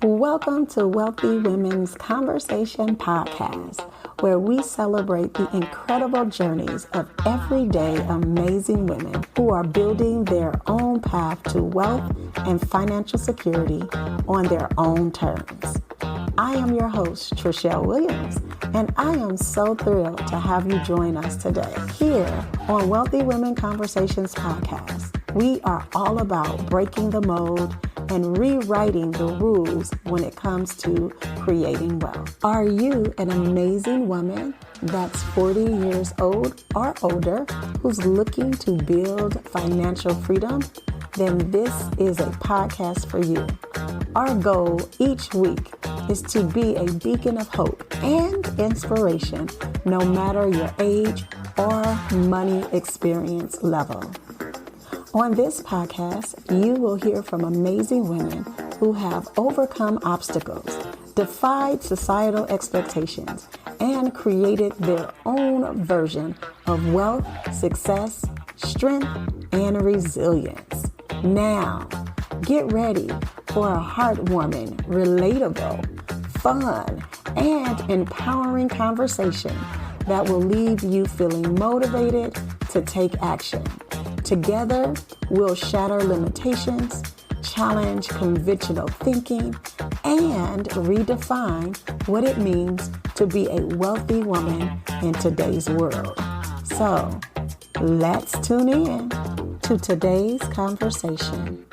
Welcome to Wealthy Women's Conversation Podcast, where we celebrate the incredible journeys of everyday amazing women who are building their own path to wealth and financial security on their own terms. I am your host, Treshelle Williams, and I am so thrilled to have you join us today. Here on Wealthy Women Conversations Podcast, we are all about breaking the mold and rewriting the rules when it comes to creating wealth. Are you an amazing woman that's 40 years old or older who's looking to build financial freedom? Then this is a podcast for you. Our goal each week is to be a beacon of hope and inspiration, no matter your age or money experience level. On this podcast, you will hear from amazing women who have overcome obstacles, defied societal expectations, and created their own version of wealth, success, strength, and resilience. Now, get ready for a heartwarming, relatable, fun, and empowering conversation that will leave you feeling motivated to take action. Together, we'll shatter limitations, challenge conventional thinking, and redefine what it means to be a wealthy woman in today's world. So, let's tune in to today's conversation.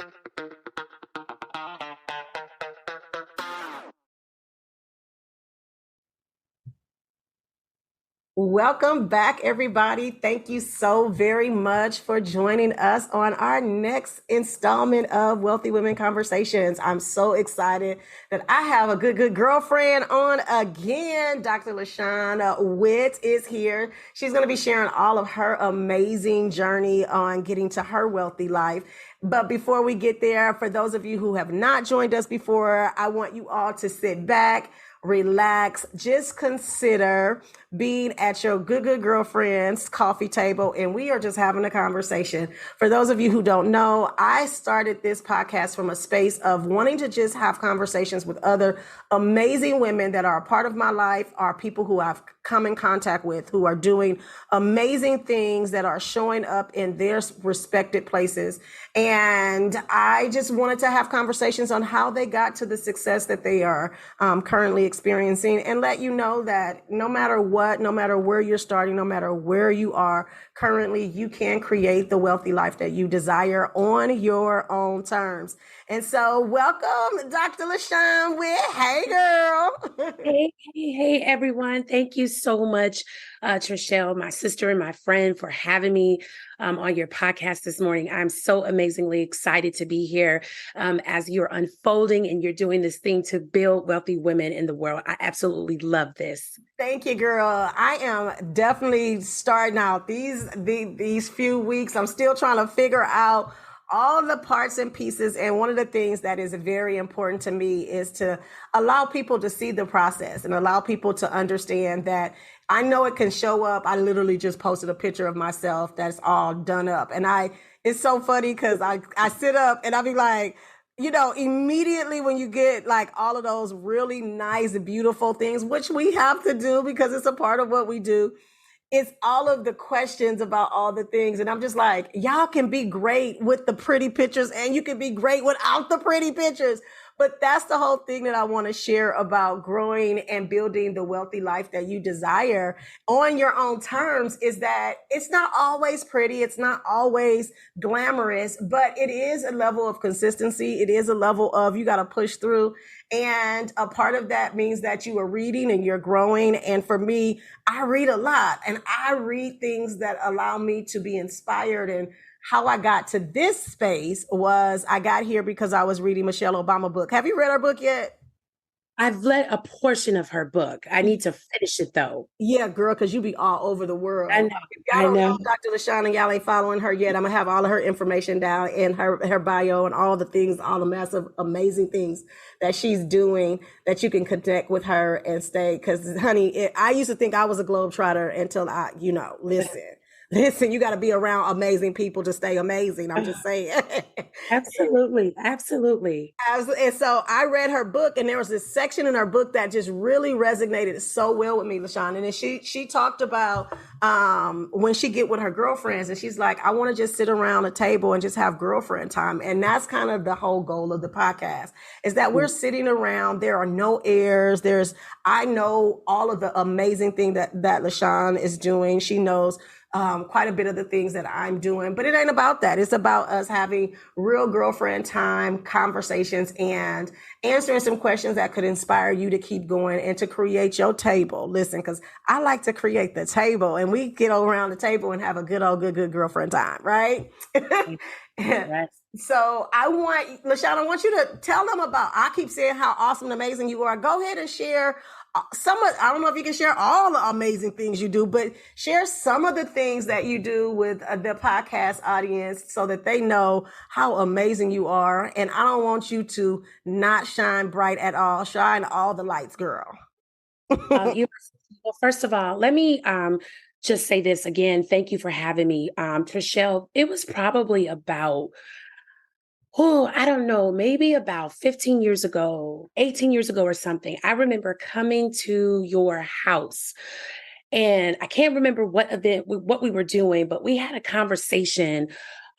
Welcome back, everybody. Thank you so very much for joining us on our next installment of Wealthy Women Conversations. I'm so excited that I have a good girlfriend on again. Dr. LaShawn Witt is here. She's going to be sharing all of her amazing journey on getting to her wealthy life. But before we get there, for those of you who have not joined us before, I want you all to sit back, relax, just consider being at your good girlfriend's coffee table, and we are just having a conversation. For those of you who don't know, I started this podcast from a space of wanting to just have conversations with other amazing women that are a part of my life, are people who I've come in contact with, who are doing amazing things, that are showing up in their respected places. And I just wanted to have conversations on how they got to the success that they are currently experiencing, and let you know that no matter what, no matter where you're starting, no matter where you are currently, you can create the wealthy life that you desire on your own terms. And so welcome, Dr. LaShawn Witt. Hey, girl. Hey, everyone. Thank you so much, Treshelle, my sister and my friend, for having me on your podcast this morning. I'm so amazingly excited to be here as you're unfolding and you're doing this thing to build wealthy women in the world. I absolutely love this. Thank you, girl. I am definitely starting out these few weeks. I'm still trying to figure out all the parts and pieces. And one of the things that is very important to me is to allow people to see the process and allow people to understand that I know it can show up. I literally just posted a picture of myself that's all done up. And it's so funny because I sit up and I be like, you know, immediately when you get like all of those really nice, beautiful things, which we have to do because it's a part of what we do, it's all of the questions about all the things. And I'm just like, y'all can be great with the pretty pictures and you can be great without the pretty pictures. But that's the whole thing that I want to share about growing and building the wealthy life that you desire on your own terms, is that it's not always pretty. It's not always glamorous, but it is a level of consistency. It is a level of you got to push through. And a part of that means that you are reading and you're growing. And for me, I read a lot and I read things that allow me to be inspired. And how I got to this space was I got here because I was reading Michelle Obama's book. Have you read her book yet? I've read a portion of her book. I need to finish it though. Yeah, girl, because you be all over the world. I know. If y'all don't know Dr. LaShawn and y'all ain't following her yet, I'm going to have all of her information down in her bio and all the things, all the massive, amazing things that she's doing that you can connect with her and stay. Because, honey, I used to think I was a globetrotter until listen. Listen, you got to be around amazing people to stay amazing. I'm just saying. Absolutely. Absolutely. And so I read her book, and there was this section in her book that just really resonated so well with me, LaShawn. And then she talked about when she get with her girlfriends, and she's like, I want to just sit around a table and just have girlfriend time. And that's kind of the whole goal of the podcast, is that we're sitting around. There are no airs. I know all of the amazing thing that LaShawn is doing. She knows quite a bit of the things that I'm doing, but it ain't about that. It's about us having real girlfriend time conversations and answering some questions that could inspire you to keep going and to create your table. Listen, because I like to create the table, and we get around the table and have a good girlfriend time, right? Right. So LaShawn, I want you to tell them about, I keep saying how awesome and amazing you are. Go ahead and share I don't know if you can share all the amazing things you do, but share some of the things that you do with the podcast audience so that they know how amazing you are. And I don't want you to not shine bright at all. Shine all the lights, girl. Well, first of all, let me just say this again. Thank you for having me. Treshelle, it was probably about, I don't know, maybe about 15 years ago, 18 years ago or something. I remember coming to your house, and I can't remember what we were doing, but we had a conversation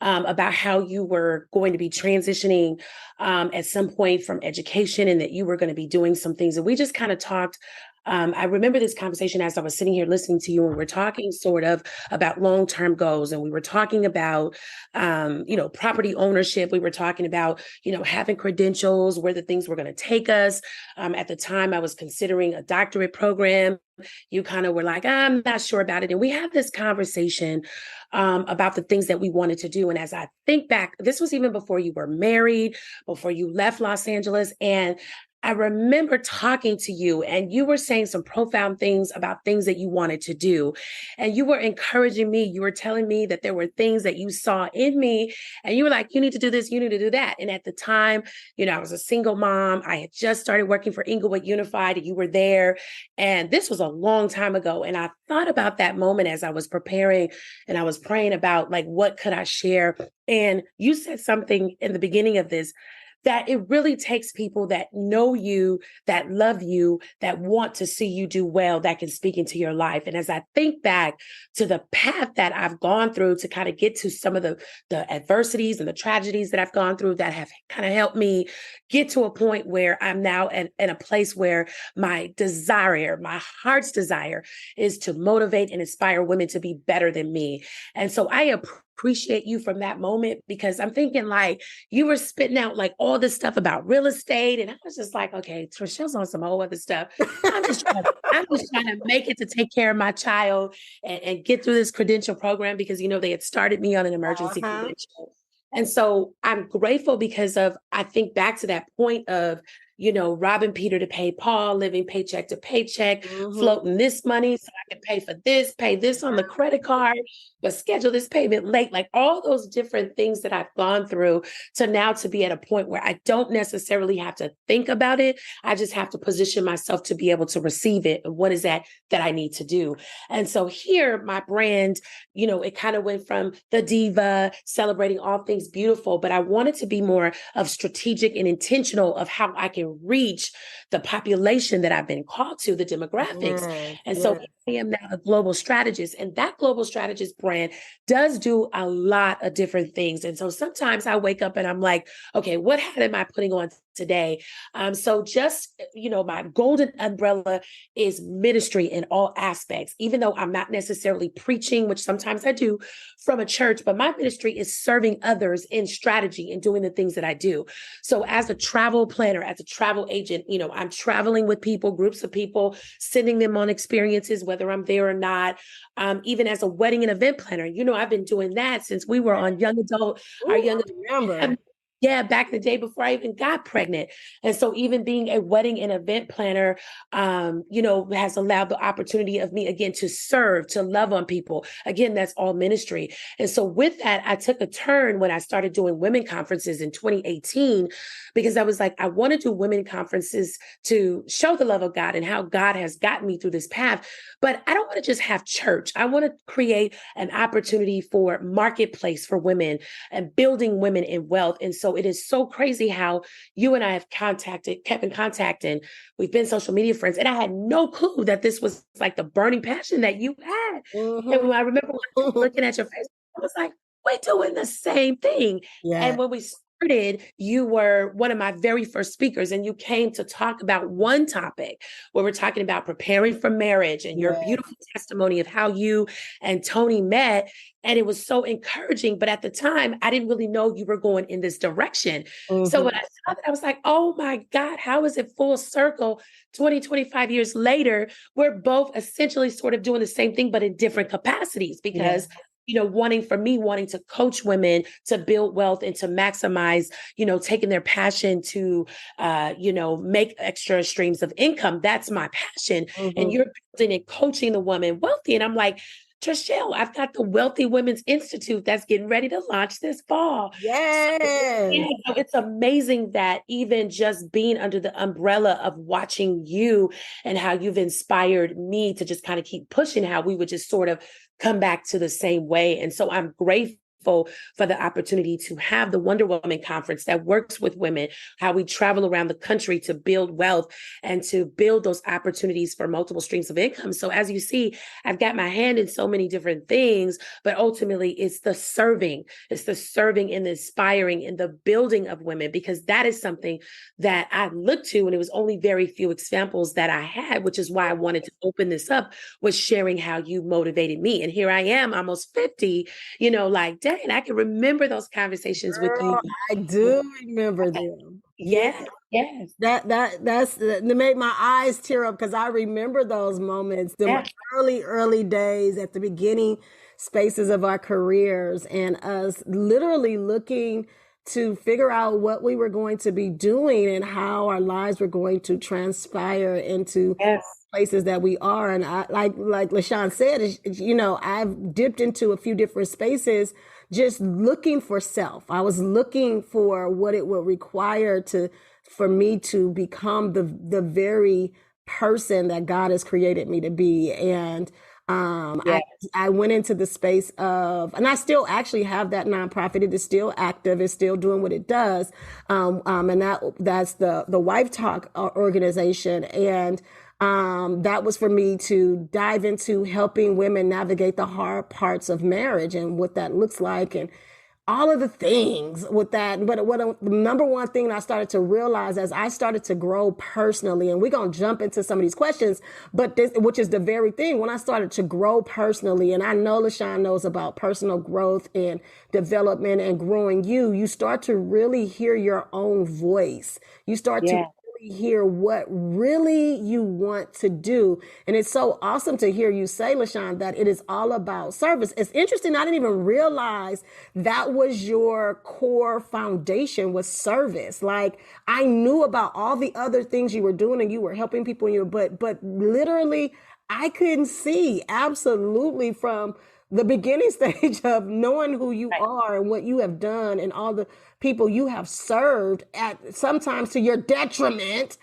about how you were going to be transitioning at some point from education, and that you were going to be doing some things. And we just kind of talked. I remember this conversation as I was sitting here listening to you, and we're talking sort of about long-term goals, and we were talking about, property ownership. We were talking about, having credentials, where the things were going to take us. At the time, I was considering a doctorate program. You kind of were like, I'm not sure about it. And we had this conversation about the things that we wanted to do. And as I think back, this was even before you were married, before you left Los Angeles. And I remember talking to you, and you were saying some profound things about things that you wanted to do. And you were encouraging me. You were telling me that there were things that you saw in me, and you were like, you need to do this, you need to do that. And at the time, I was a single mom. I had just started working for Inglewood Unified, and you were there. And this was a long time ago. And I thought about that moment as I was preparing, and I was praying about, like, what could I share? And you said something in the beginning of this, that it really takes people that know you, that love you, that want to see you do well, that can speak into your life. And as I think back to the path that I've gone through to kind of get to some of the adversities and the tragedies that I've gone through that have kind of helped me get to a point where I'm now in a place where my heart's desire is to motivate and inspire women to be better than me. And so I appreciate you from that moment, because I'm thinking, like, you were spitting out like all this stuff about real estate. And I was just like, okay, Treshelle's on some whole other stuff. I'm just trying to make it to take care of my child and get through this credential program, because, they had started me on an emergency credential. And so I'm grateful, because I think back to that point of, robbing Peter to pay Paul, living paycheck to paycheck, floating this money so I can pay this on the credit card, but schedule this payment late, like all those different things that I've gone through to now to be at a point where I don't necessarily have to think about it. I just have to position myself to be able to receive it. And what is that I need to do? And so here, my brand, it kind of went from the diva, celebrating all things beautiful, but I wanted to be more of strategic and intentional of how I can reach the population that I've been called to, the demographics. So I am now a global strategist, and that global strategist brand does do a lot of different things. And so sometimes I wake up and I'm like, okay, what hat am I putting on today? So just, my golden umbrella is ministry in all aspects, even though I'm not necessarily preaching, which sometimes I do from a church, but my ministry is serving others in strategy and doing the things that I do. So as a travel planner, as a travel agent, I'm traveling with people, groups of people, sending them on experiences, whether I'm there or not. Even as a wedding and event planner, I've been doing that since we were on young adult, our young adult. Yeah, back in the day before I even got pregnant. And so even being a wedding and event planner, has allowed the opportunity of me again to serve, to love on people. Again, that's all ministry. And so with that, I took a turn when I started doing women conferences in 2018, because I was like, I want to do women conferences to show the love of God and how God has gotten me through this path. But I don't want to just have church. I want to create an opportunity for marketplace for women and building women in wealth. And so it is so crazy how you and I have kept in contact, and we've been social media friends. And I had no clue that this was like the burning passion that you had. And when I remember looking at your face, I was like, we're doing the same thing. Yeah. And when we started, you were one of my very first speakers, and you came to talk about one topic where we're talking about preparing for marriage and your beautiful testimony of how you and Tony met. And it was so encouraging. But at the time, I didn't really know you were going in this direction. So when I saw that, I was like, oh my God, how is it full circle? 20, 25 years later, we're both essentially sort of doing the same thing, but in different capacities, because wanting to coach women to build wealth and to maximize, taking their passion to, make extra streams of income. That's my passion. And you're building and coaching the woman wealthy. And I'm like, Treshelle, I've got the Wealthy Women's Institute that's getting ready to launch this fall. Yes. So it's amazing that even just being under the umbrella of watching you and how you've inspired me to just kind of keep pushing, how we would just sort of come back to the same way. And so I'm grateful for the opportunity to have the Wonder Woman Conference that works with women, how we travel around the country to build wealth and to build those opportunities for multiple streams of income. So as you see, I've got my hand in so many different things, but ultimately it's the serving and the inspiring and the building of women, because that is something that I look to, and it was only very few examples that I had, which is why I wanted to open this up, was sharing how you motivated me. And here I am, almost 50, like, dang, I can remember those conversations with you. I do remember them. Yes. That's that made my eyes tear up, because I remember those moments, the early days at the beginning spaces of our careers, and us literally looking to figure out what we were going to be doing and how our lives were going to transpire into places that we are. And I, like LaShawn said, I've dipped into a few different spaces just looking for self. I was looking for what it would require for me to become the very person that God has created me to be. And I went into the space of, and I still actually have that nonprofit. It is still active. It's still doing what it does. And that's the Wife Talk organization. And that was for me to dive into helping women navigate the hard parts of marriage and what that looks like, and all of the things with that. But the number one thing I started to realize as I started to grow personally, and we're going to jump into some of these questions, which is the very thing, when I started to grow personally, and I know LaShawn knows about personal growth and development and growing you start to really hear your own voice. You start to hear what really you want to do. And it's so awesome to hear you say, LaShawn, that it is all about service. It's interesting. I didn't even realize that was your core foundation, was service. Like, I knew about all the other things you were doing and you were helping people, but literally I couldn't see absolutely from the beginning stage of knowing who you are and what you have done and all the people you have served, at sometimes to your detriment,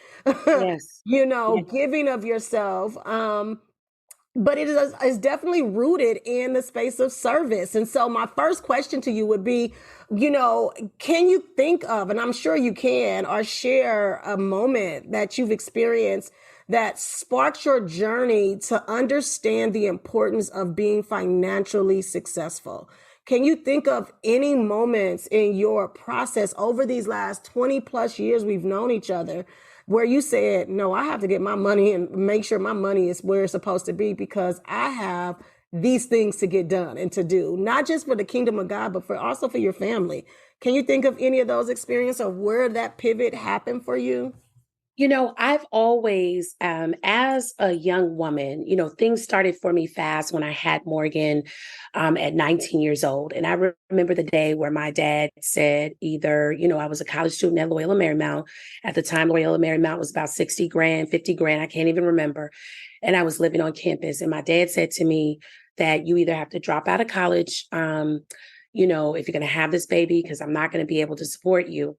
giving of yourself. But it is definitely rooted in the space of service. And so my first question to you would be, can you think of, and I'm sure you can, or share a moment that you've experienced that sparked your journey to understand the importance of being financially successful? Can you think of any moments in your process over these last 20 plus years we've known each other where you said, no, I have to get my money and make sure my money is where it's supposed to be, because I have these things to get done and to do, not just for the kingdom of God, but also for your family? Can you think of any of those experiences, or where that pivot happened for you? I've always, as a young woman, things started for me fast when I had Morgan at 19 years old. And I remember the day where my dad said either, I was a college student at Loyola Marymount. At the time, Loyola Marymount was about 60 grand, 50 grand. I can't even remember. And I was living on campus. And my dad said to me that you either have to drop out of college, if you're going to have this baby, because I'm not going to be able to support you.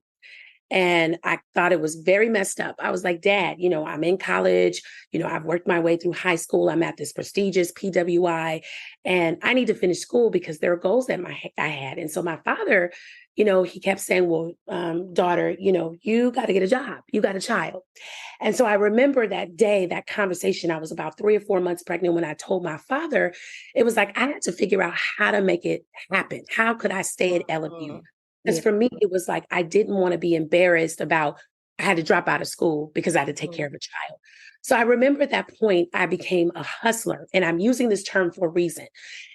And I thought it was very messed up. I was like, Dad, I'm in college. I've worked my way through high school. I'm at this prestigious PWI, and I need to finish school because there are goals that I had. And so my father, he kept saying, well, daughter, you got to get a job. You got a child. And so I remember that day, that conversation. I was about 3 or 4 months pregnant when I told my father. It was like I had to figure out how to make it happen. How could I stay at LMU? Because for me, it was like, I didn't want to be embarrassed about, I had to drop out of school because I had to take care of a child. So I remember at that point, I became a hustler, and I'm using this term for a reason.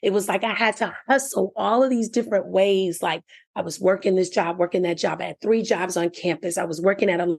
It was like, I had to hustle all of these different ways. Like I was working this job, working that job. I had 3 jobs on campus. I was working at a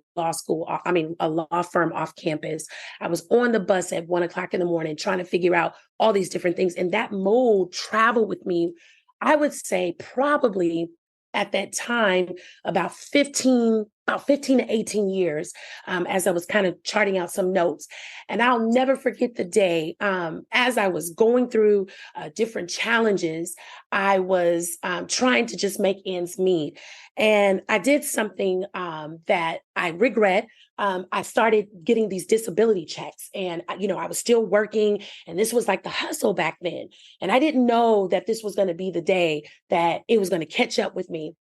law firm off campus. I was on the bus at 1:00 in the morning, trying to figure out all these different things. And that mold traveled with me, I would say probably at that time, about 15 to 18 years, as I was kind of charting out some notes. And I'll never forget the day, as I was going through different challenges, I was trying to just make ends meet. And I did something that I regret. I started getting these disability checks, and I was still working, and this was like the hustle back then. And I didn't know that this was going to be the day that it was going to catch up with me.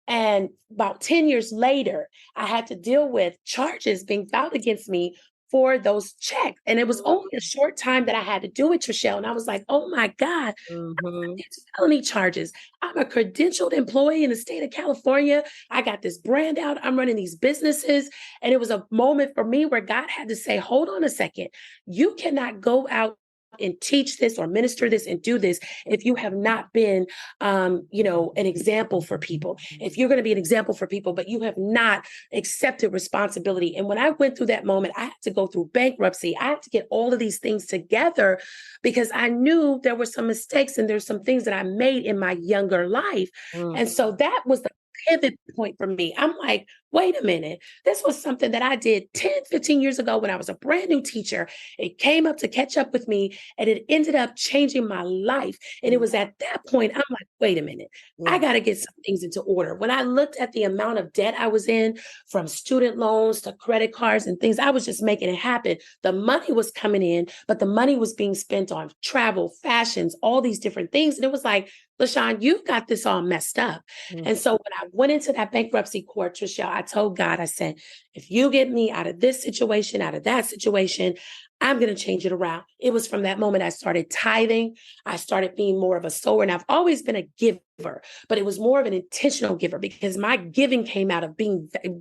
And about 10 years later, I had to deal with charges being filed against me for those checks. And it was only a short time that I had to do it, Treshelle. And I was like, oh my God, it's felony charges. I'm a credentialed employee in the state of California. I got this brand out. I'm running these businesses. And it was a moment for me where God had to say, hold on a second. You cannot go out and teach this or minister this and do this if you have not been, an example for people. If you're going to be an example for people, but you have not accepted responsibility. And when I went through that moment, I had to go through bankruptcy. I had to get all of these things together because I knew there were some mistakes and there's some things that I made in my younger life. And so that was the pivot point for me. I'm like, wait a minute. This was something that I did 10, 15 years ago when I was a brand new teacher. It came up to catch up with me, and it ended up changing my life. And it was at that point, I'm like, wait a minute. I got to get some things into order. When I looked at the amount of debt I was in, from student loans to credit cards and things, I was just making it happen. The money was coming in, but the money was being spent on travel, fashions, all these different things. And it was like, LaShawn, you've got this all messed up. And so when I went into that bankruptcy court, Treshelle, I told God, I said, if you get me out of this situation, out of that situation, I'm going to change it around. It was from that moment I started tithing. I started being more of a sower. And I've always been a giver, but it was more of an intentional giver because my giving came out of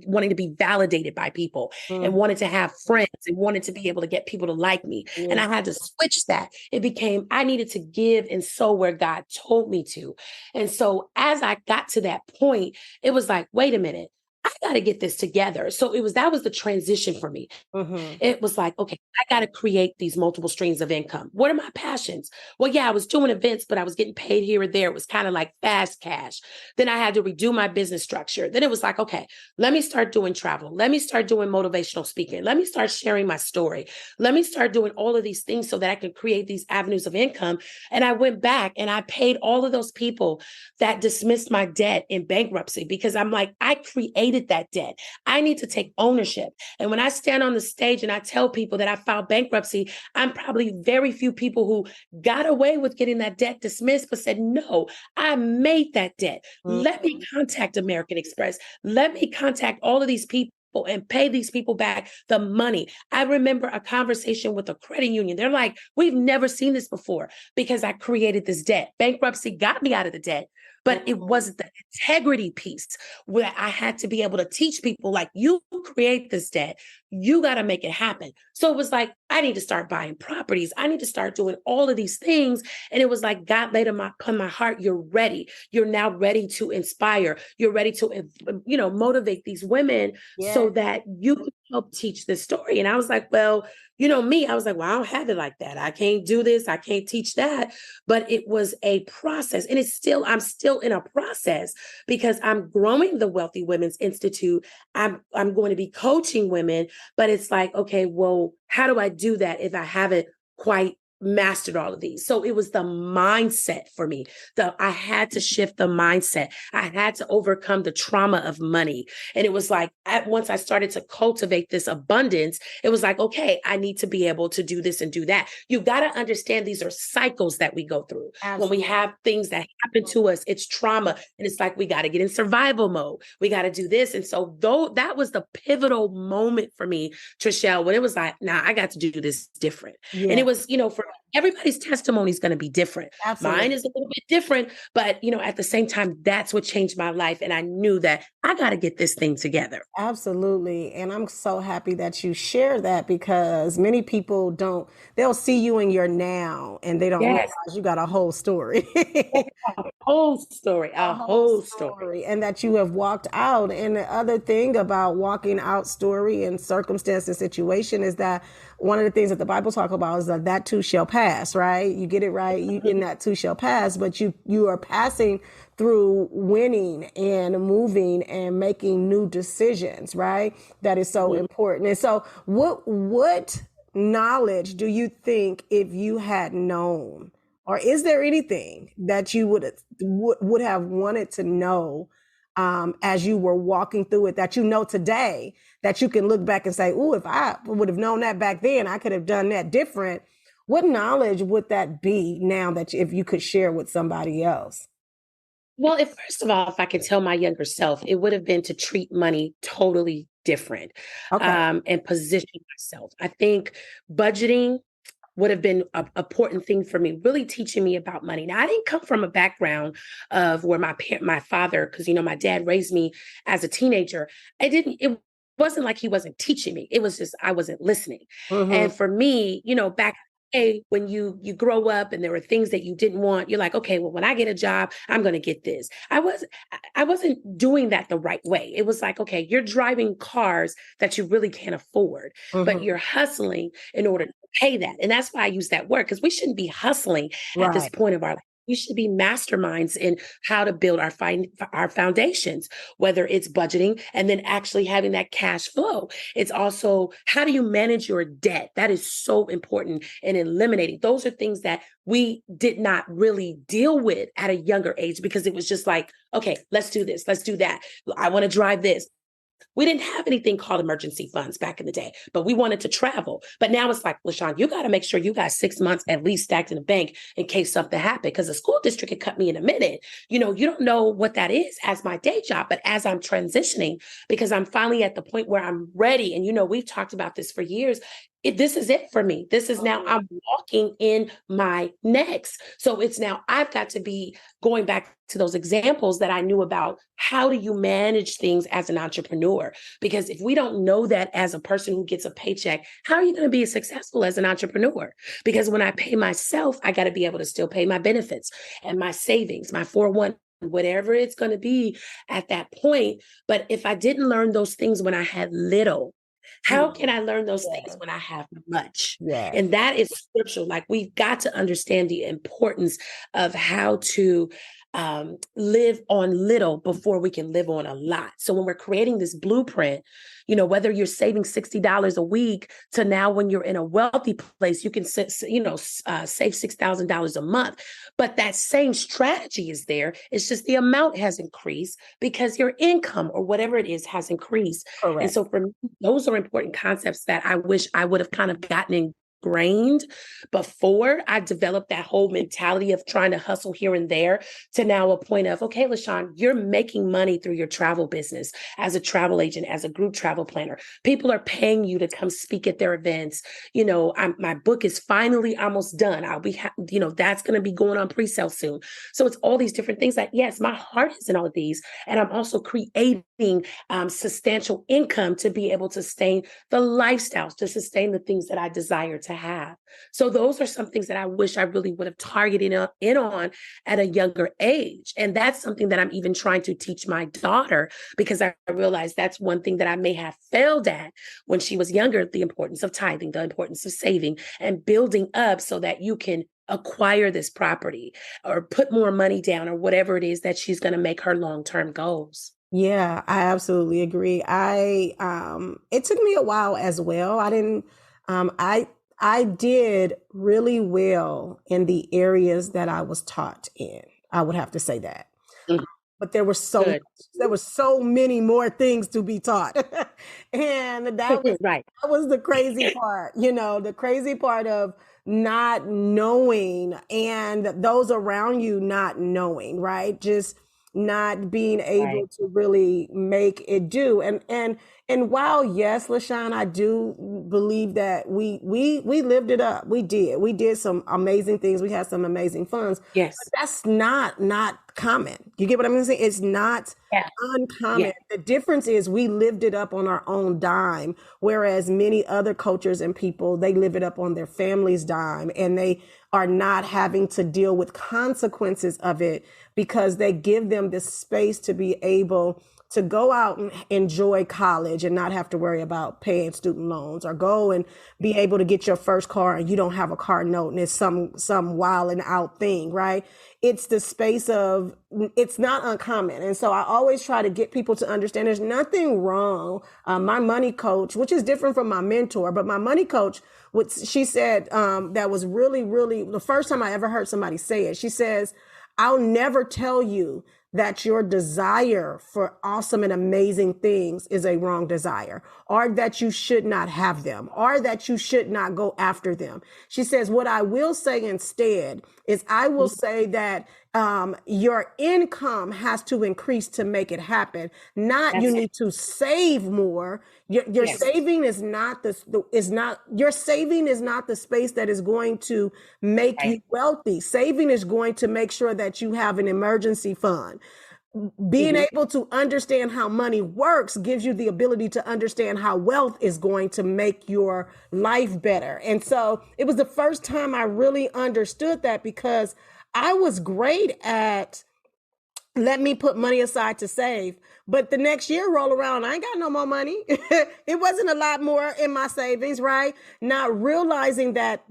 wanting to be validated by people and wanted to have friends and wanted to be able to get people to like me. And I had to switch that. It became, I needed to give and sow where God told me to. And so as I got to that point, it was like, wait a minute. I got to get this together. So that was the transition for me. It was like, okay, I got to create these multiple streams of income. What are my passions? Well, yeah, I was doing events, but I was getting paid here or there. It was kind of like fast cash. Then I had to redo my business structure. Then it was like, okay, let me start doing travel. Let me start doing motivational speaking. Let me start sharing my story. Let me start doing all of these things so that I can create these avenues of income. And I went back and I paid all of those people that dismissed my debt in bankruptcy because I'm like, I created that debt. I need to take ownership. And when I stand on the stage and I tell people that I filed bankruptcy, I'm probably very few people who got away with getting that debt dismissed, but said, no, I made that debt. Let me contact American Express. Let me contact all of these people and pay these people back the money. I remember a conversation with a credit union. They're like, we've never seen this before because I created this debt. Bankruptcy got me out of the debt, but it wasn't the integrity piece where I had to be able to teach people like, you create this debt, you got to make it happen. So it was like, I need to start buying properties. I need to start doing all of these things. And it was like God laid upon my heart, you're ready. You're now ready to inspire. You're ready to, motivate these women so that you can help teach this story. And I was like, well, me, I was like, well, I don't have it like that. I can't do this. I can't teach that. But it was a process. And I'm still in a process because I'm growing the Wealthy Women's Institute. I'm going to be coaching women, but it's like, okay, well, how do I do that if I haven't quite mastered all of these? So it was the mindset for me. I had to shift the mindset. I had to overcome the trauma of money. And it was like, once I started to cultivate this abundance, it was like, okay, I need to be able to do this and do that. You got to understand these are cycles that we go through. Absolutely. When we have things that happen to us, it's trauma. And it's like, we got to get in survival mode. We got to do this. And so that was the pivotal moment for me, Treshelle, when it was like, nah, I got to do this different. Yeah. And it was, for everybody's testimony is going to be different. Absolutely. Mine is a little bit different, but at the same time, that's what changed my life. And I knew that I got to get this thing together. Absolutely. And I'm so happy that you share that, because many people they'll see you in your now and they don't realize you got a whole story. A whole story. And that you have walked out. And the other thing about walking out story and circumstance and situation is that one of the things that the Bible talks about is that too shall pass, right? You get it right. And that too shall pass, but you are passing through winning and moving and making new decisions, right? That is so important. And so what knowledge do you think, if you had known, or is there anything that you would have wanted to know as you were walking through it, that today, that you can look back and say, oh, if I would have known that back then, I could have done that different? What knowledge would that be now that if you could share with somebody else? Well, first of all, if I could tell my younger self, it would have been to treat money totally different, and position myself. I think budgeting would have been an important thing for me, really teaching me about money. Now, I didn't come from a background of where my father, because, my dad raised me as a teenager. It wasn't like he wasn't teaching me. It was just, I wasn't listening. Mm-hmm. And for me, back when you grow up and there were things that you didn't want, you're like, okay, well, when I get a job, I'm going to get this. I wasn't doing that the right way. It was like, okay, you're driving cars that you really can't afford, but you're hustling in order to pay that. And that's why I use that word, because we shouldn't be hustling at this point of our life. We should be masterminds in how to build our foundations, whether it's budgeting and then actually having that cash flow. It's also, how do you manage your debt? That is so important, and eliminating. Those are things that we did not really deal with at a younger age, because it was just like, okay, let's do this. Let's do that. I want to drive this. We didn't have anything called emergency funds back in the day, but we wanted to travel. But now it's like, LaShawn, you got to make sure you got 6 months at least stacked in the bank in case something happened, because the school district could cut me in a minute. You don't know what that is as my day job, but as I'm transitioning, because I'm finally at the point where I'm ready. And, we've talked about this for years. This is it for me. This is now, I'm walking in my next. So it's now, I've got to be going back to those examples that I knew about. How do you manage things as an entrepreneur? Because if we don't know that as a person who gets a paycheck, how are you going to be successful as an entrepreneur? Because when I pay myself, I got to be able to still pay my benefits and my savings, my 401, whatever it's going to be at that point. But if I didn't learn those things when I had little, how can I learn those things when I have much? And that is scriptural. Like, we've got to understand the importance of how to live on little before we can live on a lot. So when we're creating this blueprint, whether you're saving $60 a week to now, when you're in a wealthy place, you can, save $6,000 a month. But that same strategy is there. It's just the amount has increased because your income or whatever it is has increased. Correct. And so for me, those are important concepts that I wish I would have kind of gotten ingrained before I developed that whole mentality of trying to hustle here and there to now a point of, okay, LaShawn, you're making money through your travel business as a travel agent, as a group travel planner. People are paying you to come speak at their events. My book is finally almost done. I'll be, that's going to be going on pre-sale soon. So it's all these different things that, yes, my heart is in all of these. And I'm also creating substantial income to be able to sustain the lifestyles, to sustain the things that I desire to have. So those are some things that I wish I really would have targeted in on at a younger age. And that's something that I'm even trying to teach my daughter, because I realized that's one thing that I may have failed at when she was younger, the importance of tithing, the importance of saving and building up so that you can acquire this property or put more money down or whatever it is that she's going to make her long-term goals. Yeah, I absolutely agree. It took me a while as well. I did really well in the areas that I was taught in. I would have to say that. Mhm. But there were so many more things to be taught. And that was Right. that was the crazy part, the crazy part of not knowing and those around you not knowing, right? Just not being able Right. to really make it do. And while yes, LaShawn, I do believe that we lived it up. We did some amazing things. We had some amazing funds. Yes. But that's not common. You get what I'm saying? It's not Yeah. uncommon. Yeah. The difference is we lived it up on our own dime, whereas many other cultures and people, they live it up on their family's dime, and they are not having to deal with consequences of it because they give them this space to be able to go out and enjoy college and not have to worry about paying student loans, or go and be able to get your first car and you don't have a car note and it's some wild and out thing, right? It's the space of, it's not uncommon. And so I always try to get people to understand there's nothing wrong. My money coach, which is different from my mentor, but my money coach, what she said, that was really, really the first time I ever heard somebody say it. She says, I'll never tell you that your desire for awesome and amazing things is a wrong desire, or that you should not have them, or that you should not go after them. She says, what I will say instead is I will say that your income has to increase to make it happen. Not you need to save more. Your saving is not your saving is not the space that is going to make you wealthy. Saving is going to make sure that you have an emergency fund. Being able to understand how money works gives you the ability to understand how wealth is going to make your life better. And so it was the first time I really understood that, because I was great at let me put money aside to save. But the next year roll around, I ain't got no more money. It wasn't a lot more in my savings, right? Not realizing that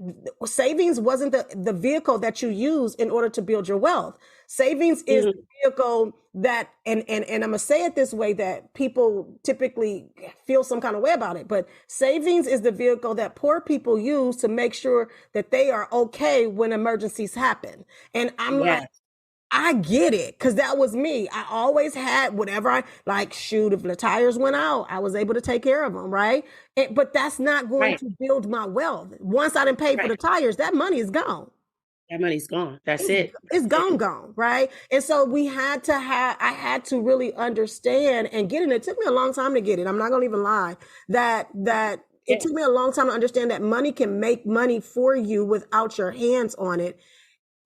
savings wasn't the vehicle that you use in order to build your wealth. Savings is the vehicle that, and I'm gonna say it this way, that people typically feel some kind of way about it, but savings is the vehicle that poor people use to make sure that they are okay when emergencies happen. And I'm like, I get it, because that was me. I always had whatever I like. Shoot, if the tires went out, I was able to take care of them, right? But that's not going to build my wealth. Once I didn't pay for the tires, that money is gone. That money's gone. That's it. It's gone, right? And so I had to really understand and get it. It took me a long time to get it. I'm not gonna even lie. That it took me a long time to understand that money can make money for you without your hands on it.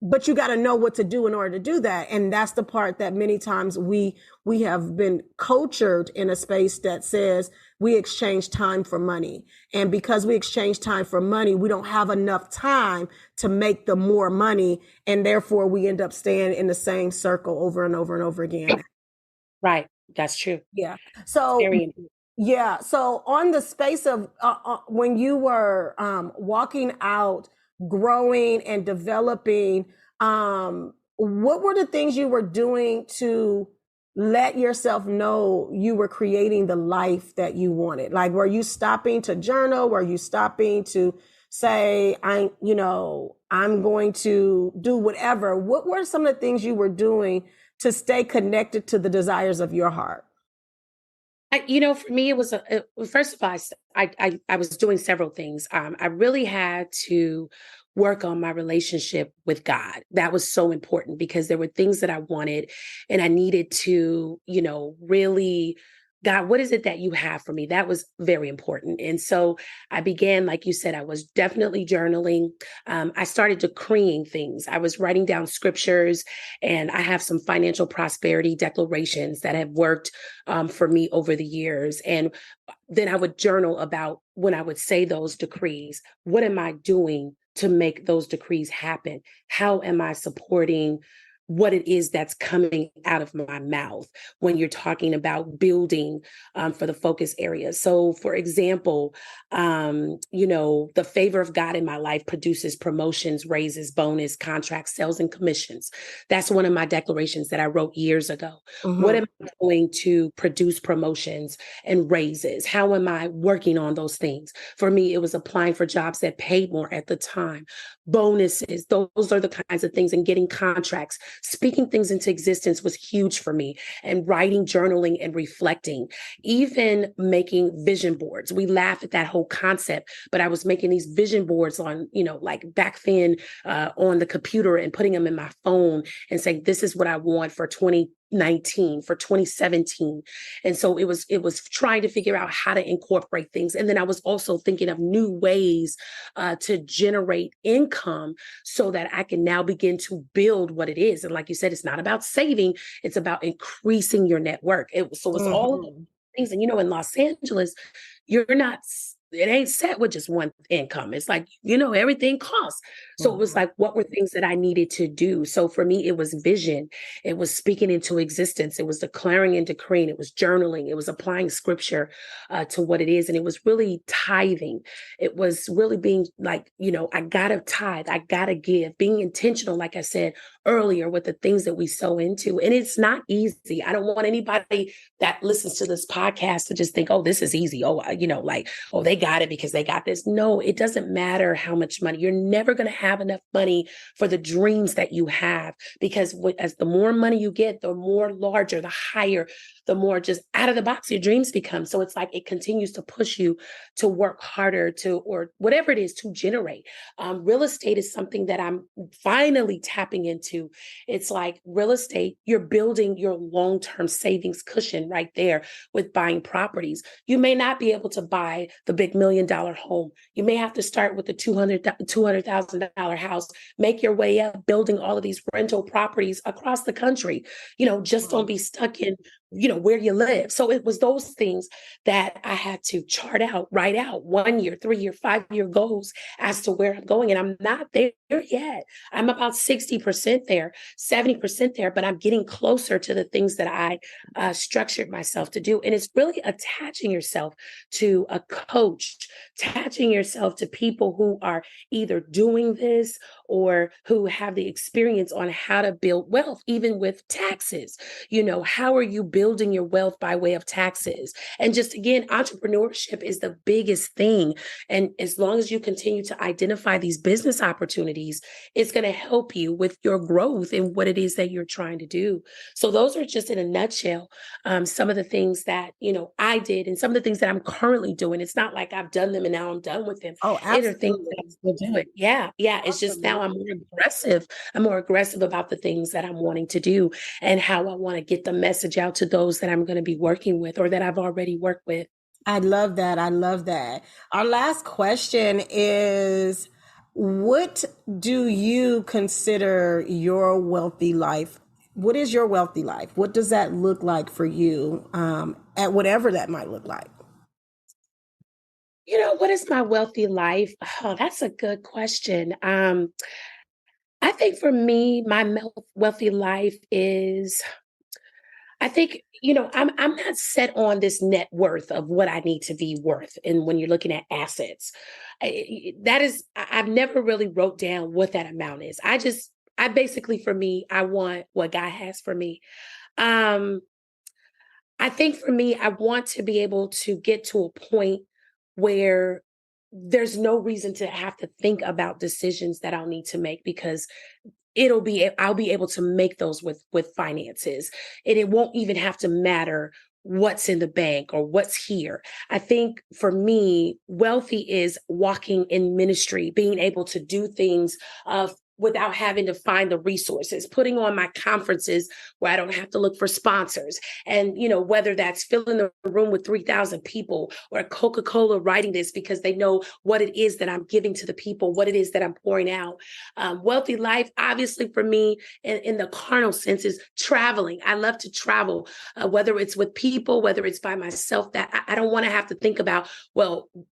But you got to know what to do in order to do that. And that's the part that many times we have been cultured in a space that says we exchange time for money. And because we exchange time for money, we don't have enough time to make the more money. And therefore we end up staying in the same circle over and over and over again. Right. That's true. Yeah. So, yeah. So on the space of when you were walking out, growing and developing, what were the things you were doing to let yourself know you were creating the life that you wanted? Like, were you stopping to journal? Were you stopping to say, I'm going to do whatever? What were some of the things you were doing to stay connected to the desires of your heart? For me, it was first of all, I was doing several things. I really had to work on my relationship with God. That was so important because there were things that I wanted, and I needed to, really. God, what is it that you have for me? That was very important. And so I began, like you said, I was definitely journaling. I started decreeing things. I was writing down scriptures, and I have some financial prosperity declarations that have worked for me over the years. And then I would journal about when I would say those decrees. What am I doing to make those decrees happen? How am I supporting what it is that's coming out of my mouth when you're talking about building for the focus areas? So, for example, the favor of God in my life produces promotions, raises, bonus, contracts, sales, and commissions. That's one of my declarations that I wrote years ago. What am I doing to produce promotions and raises? How am I working on those things? For me, it was applying for jobs that paid more at the time. Bonuses, those are the kinds of things, and getting contracts. Speaking things into existence was huge for me, and writing, journaling, and reflecting, even making vision boards. We laugh at that whole concept, but I was making these vision boards on, like back then on the computer, and putting them in my phone and saying, this is what I want for 2019, for 2017. And so it was trying to figure out how to incorporate things. And then I was also thinking of new ways to generate income so that I can now begin to build what it is. And like you said, it's not about saving, it's about increasing your network. So it's all of those things. And in Los Angeles, it ain't set with just one income. It's like, everything costs. So it was like, what were things that I needed to do? So for me, it was vision. It was speaking into existence. It was declaring and decreeing. It was journaling. It was applying scripture to what it is. And it was really tithing. It was really being like, I gotta tithe. I gotta give, being intentional, like I said earlier, with the things that we sow into. And it's not easy. I don't want anybody that listens to this podcast to just think, oh, this is easy. Oh, oh, they got it because they got this. No, it doesn't matter how much money. You're never going to have enough money for the dreams that you have, because as the more money you get, the more larger, the higher, the more just out of the box your dreams become. So it's like it continues to push you to work harder or whatever it is to generate. Real estate is something that I'm finally tapping into. It's like real estate, you're building your long-term savings cushion right there with buying properties. You may not be able to buy the big $1 million home. You may have to start with the $200,000 house, make your way up, building all of these rental properties across the country. Just don't be stuck in where you live. So it was those things that I had to write out 1 year, 3 year, 5 year goals as to where I'm going. And I'm not there yet. I'm about 60% there, 70% there, but I'm getting closer to the things that I structured myself to do. And it's really attaching yourself to a coach, attaching yourself to people who are either doing this or who have the experience on how to build wealth, even with taxes. How are you building your wealth by way of taxes? And just again, entrepreneurship is the biggest thing. And as long as you continue to identify these business opportunities, it's going to help you with your growth and what it is that you're trying to do. So those are just in a nutshell, some of the things that, I did and some of the things that I'm currently doing. It's not like I've done them and now I'm done with them. Oh, It are things that I'm still doing. Yeah. Yeah. It's just now I'm more aggressive. I'm more aggressive about the things that I'm wanting to do and how I want to get the message out to those that I'm going to be working with or that I've already worked with. I love that. I love that. Our last question is, what do you consider your wealthy life? What is your wealthy life? What does that look like for you, at whatever that might look like? What is my wealthy life? Oh, that's a good question. I think for me, my wealthy life is, I think, I'm not set on this net worth of what I need to be worth. And when you're looking at assets, I've never really wrote down what that amount is. I basically, for me, I want what God has for me. Um, I think for me, I want to be able to get to a point where there's no reason to have to think about decisions that I'll need to make because I'll be able to make those with finances, and it won't even have to matter what's in the bank or what's here. I think for me, wealthy is walking in ministry, being able to do things without having to find the resources, putting on my conferences where I don't have to look for sponsors. And, whether that's filling the room with 3,000 people or Coca-Cola writing this because they know what it is that I'm giving to the people, what it is that I'm pouring out. Wealthy life, obviously for me, in the carnal sense, is traveling. I love to travel, whether it's with people, whether it's by myself, that I don't want to have to think about,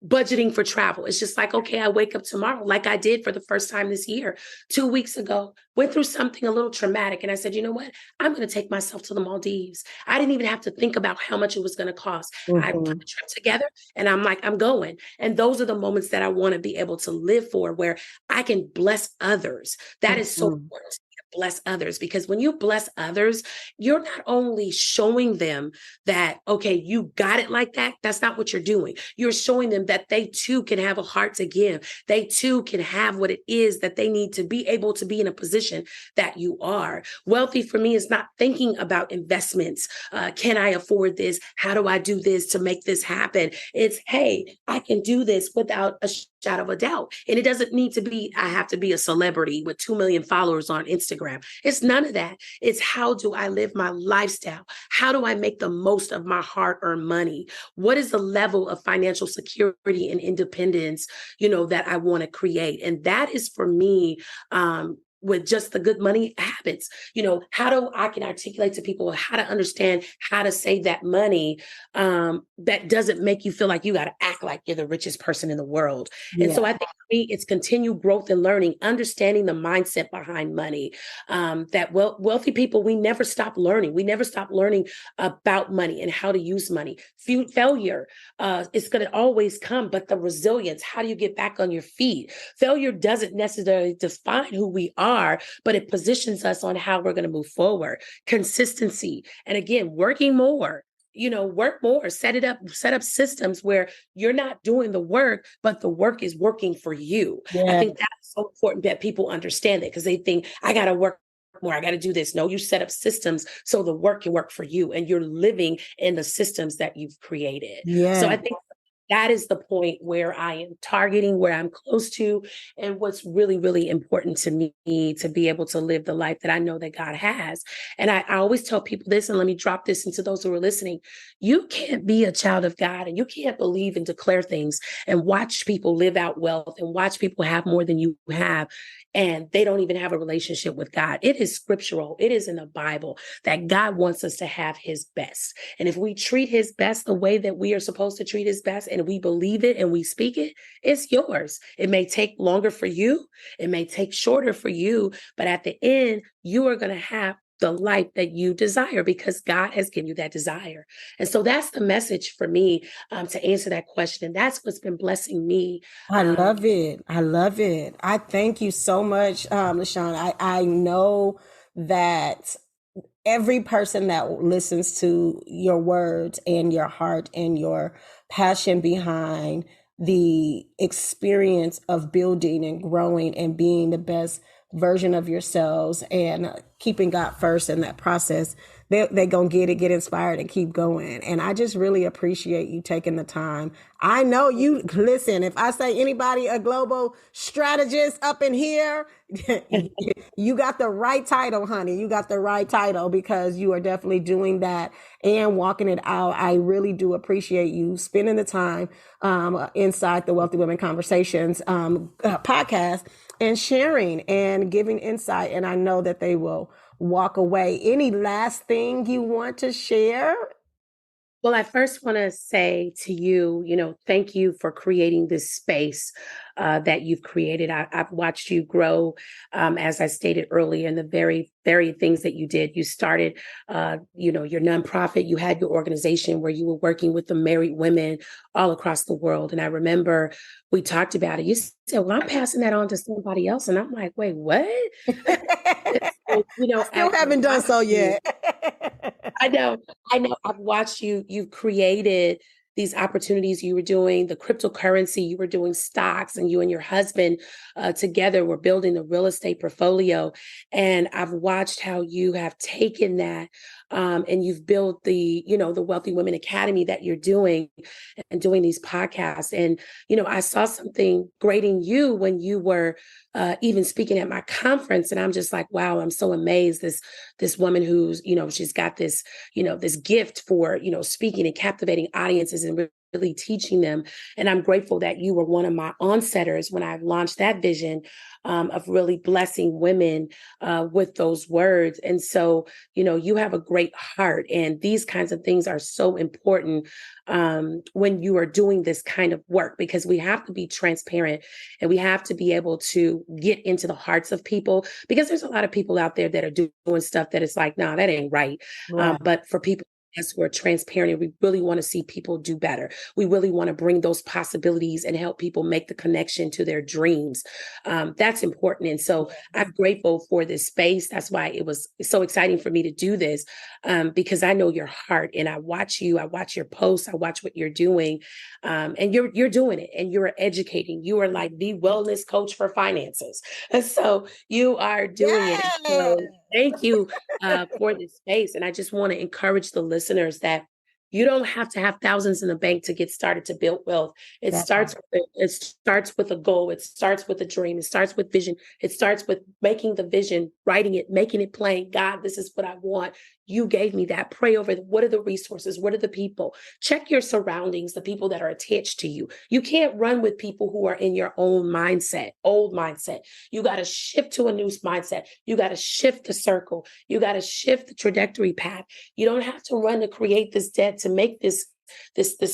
budgeting for travel. It's just like, okay, I wake up tomorrow, like I did for the first time this year. 2 weeks ago, went through something a little traumatic. And I said, you know what? I'm going to take myself to the Maldives. I didn't even have to think about how much it was going to cost. I put a trip together and I'm like, I'm going. And those are the moments that I want to be able to live for, where I can bless others. That is so important to bless others, because when you bless others, you're not only showing them that, okay, you got it like that. That's not what you're doing. You're showing them that they too can have a heart to give. They too can have what it is that they need to be able to be in a position that you are. Wealthy for me is not thinking about investments. Can I afford this? How do I do this to make this happen? It's, hey, I can do this without a shadow of a doubt. And it doesn't need to be, I have to be a celebrity with 2 million followers on Instagram. It's none of that. It's, how do I live my lifestyle? How do I make the most of my hard-earned money? What is the level of financial security and independence, that I want to create? And that is for me, with just the good money habits, how do I can articulate to people how to understand how to save that money, that doesn't make you feel like you got to act like you're the richest person in the world. Yeah. And so I think for me, it's continued growth and learning, understanding the mindset behind money, that wealthy people, we never stop learning. We never stop learning about money and how to use money. Failure is going to always come, but the resilience, how do you get back on your feet? Failure doesn't necessarily define who we are, but it positions us on how we're going to move forward. Consistency. And again, working more, work more, set up systems where you're not doing the work, but the work is working for you. Yeah. I think that's so important that people understand that, because they think, I got to work more, I got to do this. No, you set up systems so the work can work for you, and you're living in the systems that you've created. Yeah. So I think that is the point where I am targeting, where I'm close to, and what's really, really important to me to be able to live the life that I know that God has. And I always tell people this, and let me drop this into those who are listening. You can't be a child of God, and you can't believe and declare things and watch people live out wealth and watch people have more than you have, and they don't even have a relationship with God. It is scriptural. It is in the Bible that God wants us to have his best. And if we treat his best the way that we are supposed to treat his best, and we believe it and we speak it, it's yours. It may take longer for you. It may take shorter for you, but at the end, you are going to have the life that you desire, because God has given you that desire. And so that's the message for me, to answer that question. And that's what's been blessing me. I love it. I love it. I thank you so much, LaShawn. I know that every person that listens to your words and your heart and your passion behind the experience of building and growing and being the best version of yourselves and keeping God first in that process, they're going to get inspired and keep going. And I just really appreciate you taking the time. I know you, listen, if I say anybody, a global strategist up in here, you got the right title, honey. You got the right title, because you are definitely doing that and walking it out. I really do appreciate you spending the time inside the Wealthy Women Conversations podcast and sharing and giving insight. And I know that they will walk away. Any last thing you want to share? Well, I first want to say to you, thank you for creating this space that you've created. I've watched you grow, as I stated earlier, in the very, very things that you did. You started, your nonprofit. You had your organization where you were working with the married women all across the world. And I remember we talked about it. You said, well, I'm passing that on to somebody else. And I'm like, wait, what? So, I still haven't done so yet. I know. I've watched you. You've created these opportunities. You were doing the cryptocurrency, you were doing stocks, and you and your husband together were building the real estate portfolio. And I've watched how you have taken that and you've built the, the Wealthy Women Academy that you're doing and doing these podcasts. And, I saw something great in you when you were even speaking at my conference. And I'm just like, wow, I'm so amazed. This woman who's, she's got this, this gift for, speaking and captivating audiences and really teaching them. And I'm grateful that you were one of my onsetters when I launched that vision of really blessing women with those words. And so, you have a great heart, and these kinds of things are so important when you are doing this kind of work, because we have to be transparent and we have to be able to get into the hearts of people, because there's a lot of people out there that are doing stuff that is like, nah, that ain't right. But for people, yes, we're transparent and we really want to see people do better. We really want to bring those possibilities and help people make the connection to their dreams. That's important. And so I'm grateful for this space. That's why it was so exciting for me to do this, because I know your heart and I watch you. I watch your posts. I watch what you're doing. And you're doing it and you're educating. You are like the wellness coach for finances. And so you are doing it. So thank you for this space. And I just want to encourage the listeners that you don't have to have thousands in the bank to get started to build wealth. It starts with a goal. It starts with a dream. It starts with vision. It starts with making the vision, writing it, making it plain. God, this is what I want. You gave me that. Pray over what are the resources? What are the people? Check your surroundings, the people that are attached to you. You can't run with people who are in your own mindset, old mindset. You got to shift to a new mindset. You got to shift the circle. You got to shift the trajectory path. You don't have to run to create this debt to make this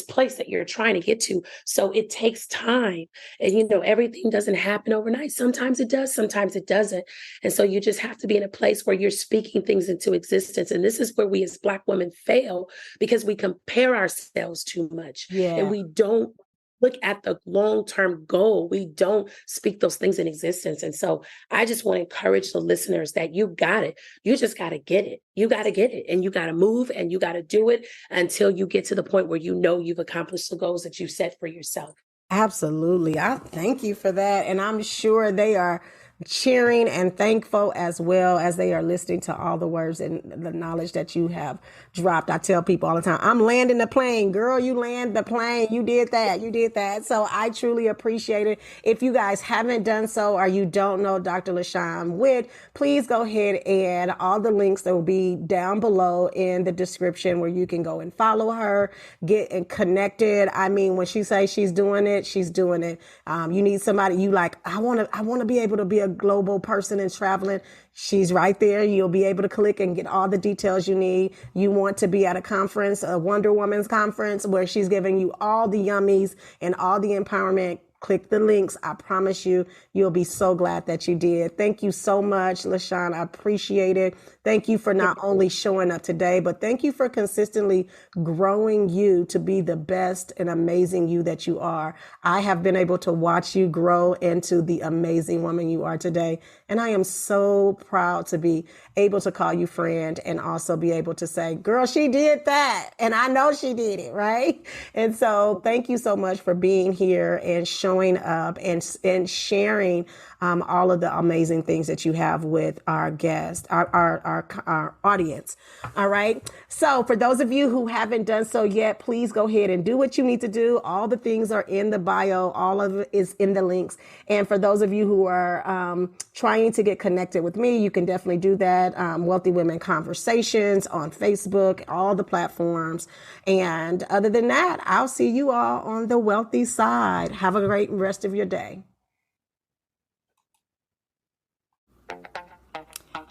place that you're trying to get to. So it takes time. And, everything doesn't happen overnight. Sometimes it does, sometimes it doesn't. And so you just have to be in a place where you're speaking things into existence. And this is where we as Black women fail, because we compare ourselves too much. And we don't look at the long-term goal. We don't speak those things in existence. And so I just want to encourage the listeners that you got it. You just got to get it. You got to get it, and you got to move, and you got to do it until you get to the point where you've accomplished the goals that you set for yourself. Absolutely. I thank you for that. And I'm sure they are cheering and thankful as well as they are listening to all the words and the knowledge that you have dropped. I tell people all the time, I'm landing the plane. Girl, you land the plane. You did that. You did that. So I truly appreciate it. If you guys haven't done so, or you don't know Dr. LaShawn Witt, please go ahead and all the links that will be down below in the description where you can go and follow her, get connected. I mean, when she says she's doing it, she's doing it. You need somebody you like, I want to be able to be a global person and traveling. She's right there. You'll be able to click and get all the details you need. You want to be at a conference, a Wonder Woman's conference, where she's giving you all the yummies and all the empowerment. Click the links. I promise you'll be so glad that you did. Thank you so much, LaShawn. I appreciate it. Thank you for not only showing up today, but thank you for consistently growing you to be the best and amazing you that you are. I have been able to watch you grow into the amazing woman you are today. And I am so proud to be able to call you friend and also be able to say, girl, she did that. And I know she did it, right? And so thank you so much for being here and showing up and sharing all of the amazing things that you have with our guests, our audience. All right. So for those of you who haven't done so yet, please go ahead and do what you need to do. All the things are in the bio. All of it is in the links. And for those of you who are trying to get connected with me, you can definitely do that. Wealthy Women Conversations on Facebook, all the platforms. And other than that, I'll see you all on the wealthy side. Have a great rest of your day.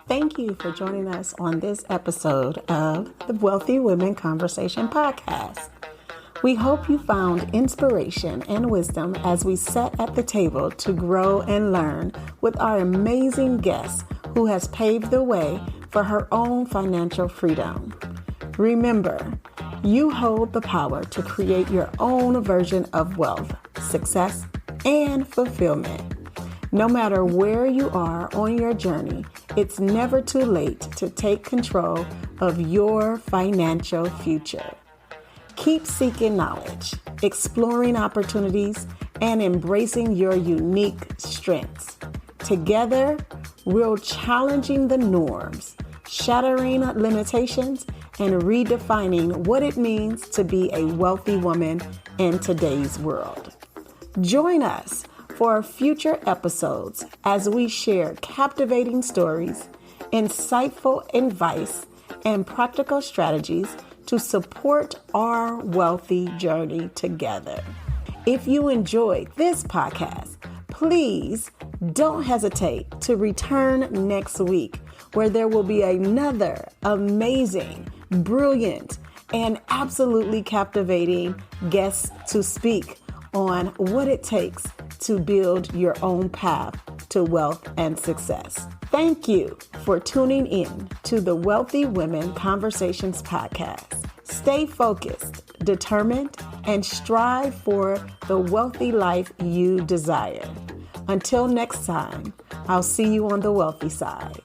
Thank you for joining us on this episode of the Wealthy Women Conversation Podcast. We hope you found inspiration and wisdom as we sat at the table to grow and learn with our amazing guest who has paved the way for her own financial freedom. Remember, you hold the power to create your own version of wealth, success, and fulfillment. No matter where you are on your journey, it's never too late to take control of your financial future. Keep seeking knowledge, exploring opportunities, and embracing your unique strengths. Together, we're challenging the norms, shattering limitations, and redefining what it means to be a wealthy woman in today's world. Join us for future episodes as we share captivating stories, insightful advice, and practical strategies to support our wealthy journey together. If you enjoyed this podcast, please don't hesitate to return next week, where there will be another amazing, brilliant, and absolutely captivating guest to speak on what it takes to build your own path to wealth and success. Thank you for tuning in to the Wealthy Women Conversations podcast. Stay focused, determined, and strive for the wealthy life you desire. Until next time, I'll see you on the wealthy side.